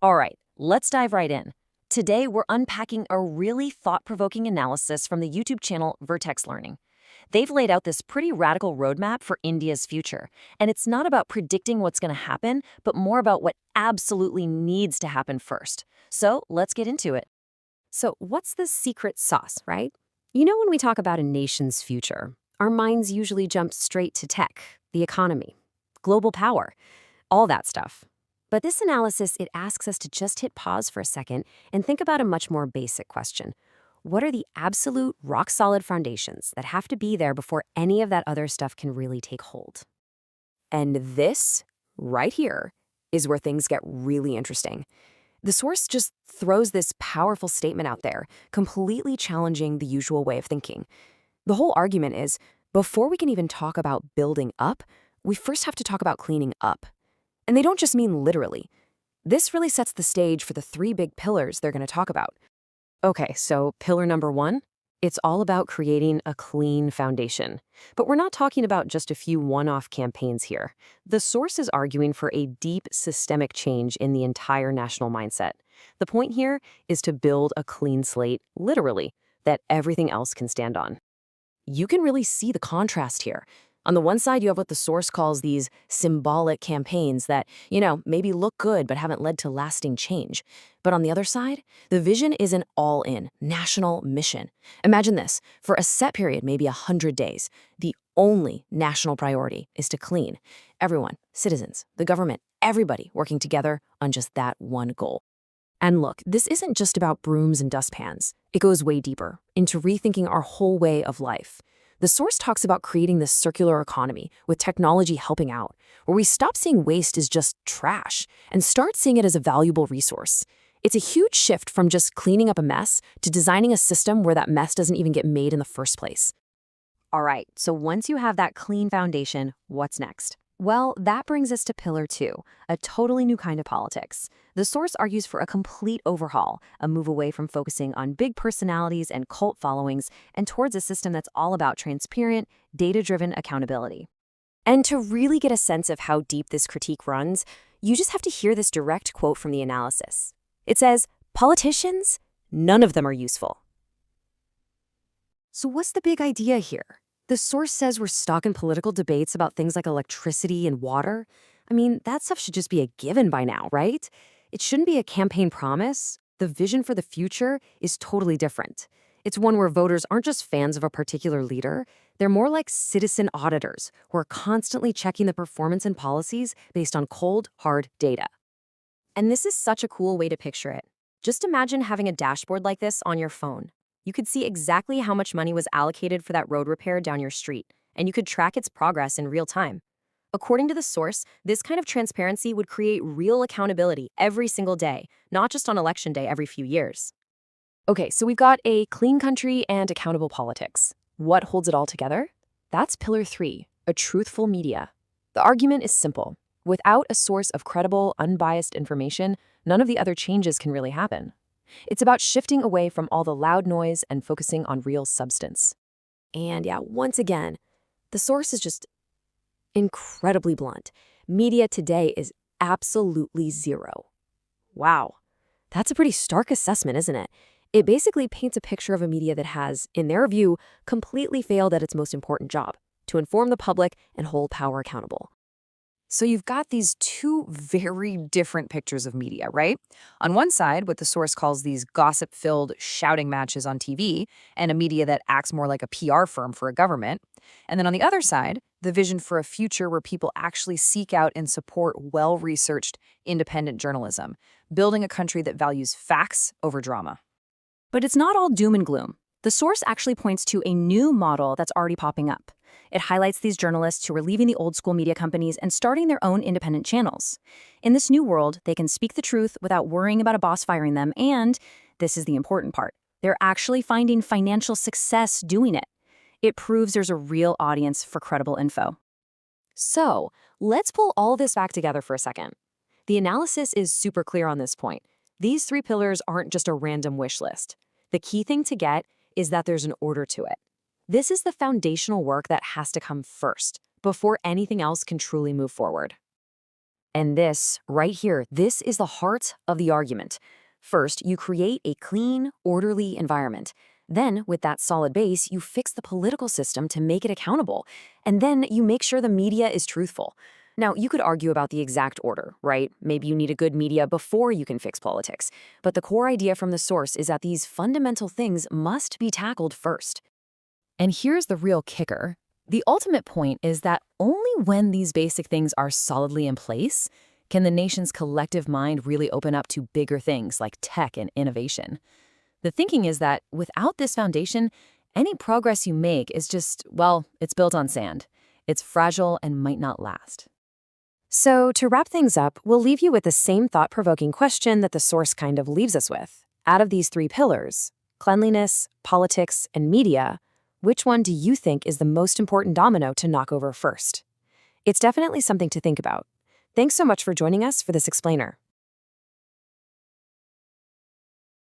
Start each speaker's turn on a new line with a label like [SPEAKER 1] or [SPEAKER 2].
[SPEAKER 1] All right, let's dive right in. Today, we're unpacking a really thought-provoking analysis from the YouTube channel Vertex Learning. They've laid out this pretty radical roadmap for India's future, and it's not about predicting what's going to happen, but more about what absolutely needs to happen first. So let's get into it.
[SPEAKER 2] So, what's the secret sauce, right? You know, when we talk about a nation's future, our minds usually jump straight to tech, the economy, global power, all that stuff. But this analysis, it asks us to just hit pause for a second and think about a much more basic question. What are the absolute rock-solid foundations that have to be there before any of that other stuff can really take hold? And this, right here, is where things get really interesting. The source just throws this powerful statement out there, completely challenging the usual way of thinking. The whole argument is, before we can even talk about building up, we first have to talk about cleaning up. And they don't just mean literally. This really sets the stage for the three big pillars they're going to talk about. Okay, so pillar number one, it's all about creating a clean foundation. But we're not talking about just a few one-off campaigns here. The source is arguing for a deep systemic change in the entire national mindset. The point here is to build a clean slate, literally, that everything else can stand on. You can really see the contrast here. On the one side, you have what the source calls these symbolic campaigns that, maybe look good but haven't led to lasting change. But on the other side, the vision is an all-in, national mission. Imagine this. For a set period, maybe 100 days, the only national priority is to clean. Everyone, citizens, the government, everybody working together on just that one goal. And look, this isn't just about brooms and dustpans. It goes way deeper, into rethinking our whole way of life. The source talks about creating this circular economy with technology helping out, where we stop seeing waste as just trash and start seeing it as a valuable resource. It's a huge shift from just cleaning up a mess to designing a system where that mess doesn't even get made in the first place. All right, so once you have that clean foundation, what's next? Well, that brings us to pillar two, a totally new kind of politics. The source argues for a complete overhaul, a move away from focusing on big personalities and cult followings and towards a system that's all about transparent, data-driven accountability. And to really get a sense of how deep this critique runs, you just have to hear this direct quote from the analysis. It says, "Politicians, none of them are useful." So what's the big idea here? The source says we're stuck in political debates about things like electricity and water. I mean, that stuff should just be a given by now, right? It shouldn't be a campaign promise. The vision for the future is totally different. It's one where voters aren't just fans of a particular leader. They're more like citizen auditors who are constantly checking the performance and policies based on cold, hard data. And this is such a cool way to picture it. Just imagine having a dashboard like this on your phone. You could see exactly how much money was allocated for that road repair down your street, and you could track its progress in real time. According to the source, this kind of transparency would create real accountability every single day, not just on election day every few years. Okay, so we've got a clean country and accountable politics. What holds it all together? That's pillar three, a truthful media. The argument is simple. Without a source of credible, unbiased information, none of the other changes can really happen. It's about shifting away from all the loud noise and focusing on real substance. And yeah, once again, the source is just incredibly blunt. Media today is absolutely zero. Wow, that's a pretty stark assessment, isn't it? It basically paints a picture of a media that has, in their view, completely failed at its most important job, to inform the public and hold power accountable.
[SPEAKER 3] So you've got these two very different pictures of media, right? On one side, what the source calls these gossip-filled shouting matches on TV, and a media that acts more like a PR firm for a government. And then on the other side, the vision for a future where people actually seek out and support well-researched, independent journalism, building a country that values facts over drama.
[SPEAKER 1] But it's not all doom and gloom. The source actually points to a new model that's already popping up. It highlights these journalists who are leaving the old-school media companies and starting their own independent channels. In this new world, they can speak the truth without worrying about a boss firing them, and, this is the important part, they're actually finding financial success doing it. It proves there's a real audience for credible info. So, let's pull all this back together for a second. The analysis is super clear on this point. These three pillars aren't just a random wish list. The key thing to get is that there's an order to it. This is the foundational work that has to come first, before anything else can truly move forward.
[SPEAKER 2] And this, right here, this is the heart of the argument. First, you create a clean, orderly environment. Then, with that solid base, you fix the political system to make it accountable. And then you make sure the media is truthful. Now, you could argue about the exact order, right? Maybe you need a good media before you can fix politics. But the core idea from the source is that these fundamental things must be tackled first.
[SPEAKER 1] And here's the real kicker. The ultimate point is that only when these basic things are solidly in place can the nation's collective mind really open up to bigger things like tech and innovation. The thinking is that without this foundation, any progress you make is just, well, it's built on sand. It's fragile and might not last.
[SPEAKER 2] So, to wrap things up, we'll leave you with the same thought-provoking question that the source kind of leaves us with. Out of these three pillars, cleanliness, politics, and media, which one do you think is the most important domino to knock over first? It's definitely something to think about. Thanks so much for joining us for this explainer.